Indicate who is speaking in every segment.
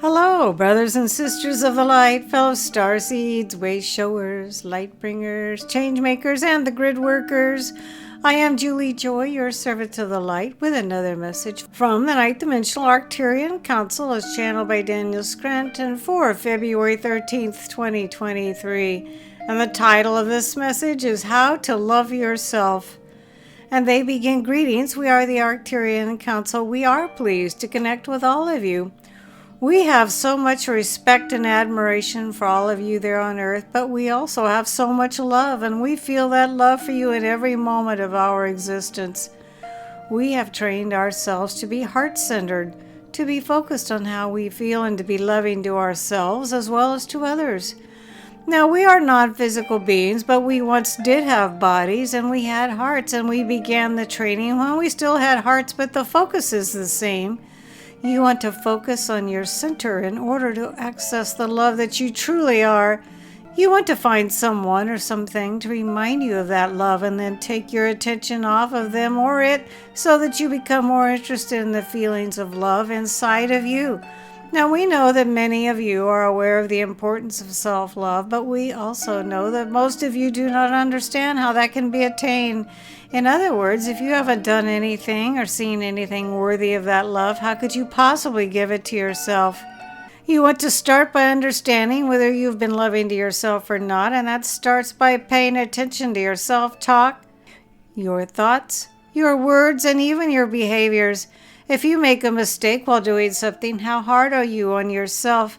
Speaker 1: Hello, brothers and sisters of the light, fellow star seeds, way showers, light bringers, change makers, and the grid workers. I am Julie Joy, your servant of the light, with another message from the Ninth Dimensional Arcturian Council as channeled by Daniel Scranton for February 13th, 2023. And the title of this message is How to Love Yourself. And they begin greetings. We are the Arcturian Council. We are pleased to connect with all of you. We have so much respect and admiration for all of you there on earth, but we also have so much love, and we feel that love for you in every moment of our existence. We have trained ourselves to be heart-centered, to be focused on how we feel, and to be loving to ourselves as well as to others. Now, we are non-physical beings, but we once did have bodies, and we had hearts, and we began the training when we still had hearts, but the focus is the same. You want to focus on your center in order to access the love that you truly are. You want to find someone or something to remind you of that love and then take your attention off of them or it so that you become more interested in the feelings of love inside of you. Now, we know that many of you are aware of the importance of self-love, but we also know that most of you do not understand how that can be attained. In other words, if you haven't done anything or seen anything worthy of that love, how could you possibly give it to yourself? You want to start by understanding whether you've been loving to yourself or not, and that starts by paying attention to your self-talk, your thoughts, your words, and even your behaviors. If you make a mistake while doing something, how hard are you on yourself?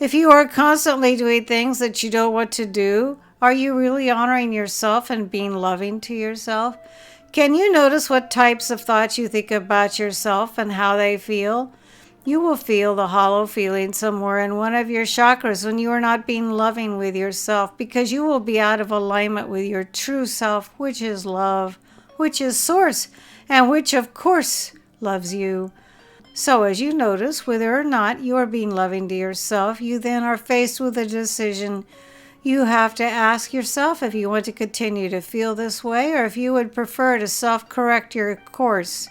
Speaker 1: If you are constantly doing things that you don't want to do, are you really honoring yourself and being loving to yourself? Can you notice what types of thoughts you think about yourself and how they feel? You will feel the hollow feeling somewhere in one of your chakras when you are not being loving with yourself, because you will be out of alignment with your true self, which is love, which is source, and which, of course, loves you. So as you notice whether or not you are being loving to yourself, you then are faced with a decision. You have to ask yourself if you want to continue to feel this way or if you would prefer to self-correct your course.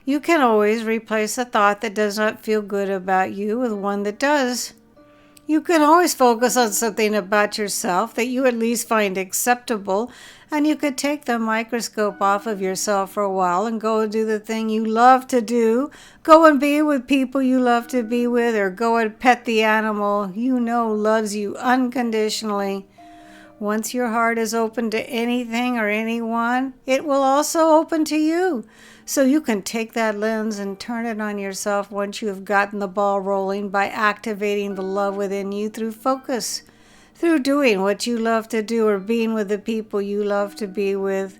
Speaker 1: You can always replace a thought that does not feel good about you with one that does. You can always focus on something about yourself that you at least find acceptable, and you could take the microscope off of yourself for a while and go and do the thing you love to do. Go and be with people you love to be with, or go and pet the animal you know loves you unconditionally. Once your heart is open to anything or anyone, it will also open to you. So you can take that lens and turn it on yourself once you have gotten the ball rolling by activating the love within you through focus, through doing what you love to do or being with the people you love to be with.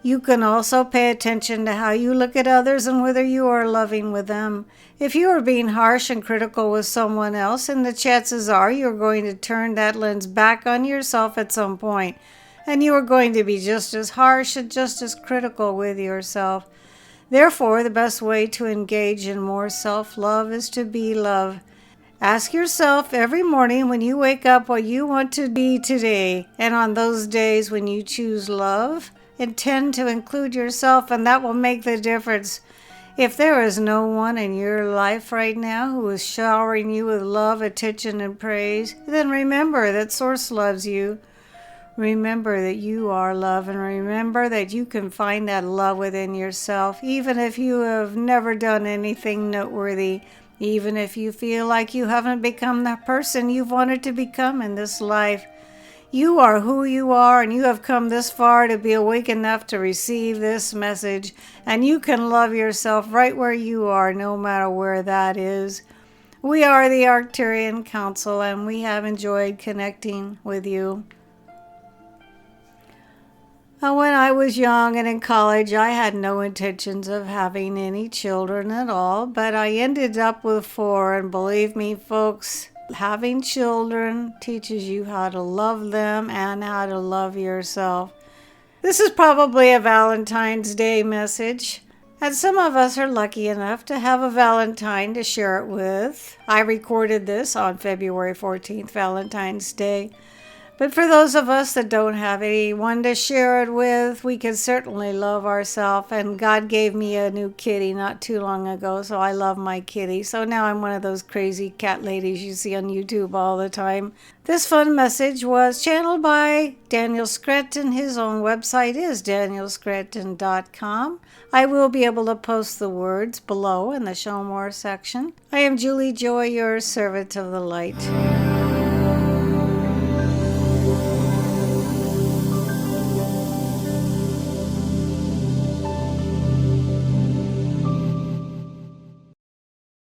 Speaker 1: You can also pay attention to how you look at others and whether you are loving with them. If you are being harsh and critical with someone else, then the chances are you're going to turn that lens back on yourself at some point, and you are going to be just as harsh and just as critical with yourself. Therefore, the best way to engage in more self-love is to be love. Ask yourself every morning when you wake up what you want to be today, and on those days when you choose love, intend to include yourself, and that will make the difference. If there is no one in your life right now who is showering you with love, attention, and praise, then remember that Source loves you. Remember that you are love, and remember that you can find that love within yourself, even if you have never done anything noteworthy, even if you feel like you haven't become the person you've wanted to become in this life. You are who you are, and you have come this far to be awake enough to receive this message, and you can love yourself right where you are, no matter where that is. We are the Arcturian Council, and we have enjoyed connecting with you. When I was young and in college, I had no intentions of having any children at all, but I ended up with 4, and believe me, folks, having children teaches you how to love them and how to love yourself. This is probably a Valentine's Day message, and some of us are lucky enough to have a Valentine to share it with. I recorded this on February 14th, Valentine's Day. But for those of us that don't have anyone to share it with, we can certainly love ourselves. And God gave me a new kitty not too long ago, so I love my kitty. So now I'm one of those crazy cat ladies you see on YouTube all the time. This fun message was channeled by Daniel Scranton. His own website is danielscranton.com. I will be able to post the words below in the Show More section. I am Julie Joy, your servant of the light.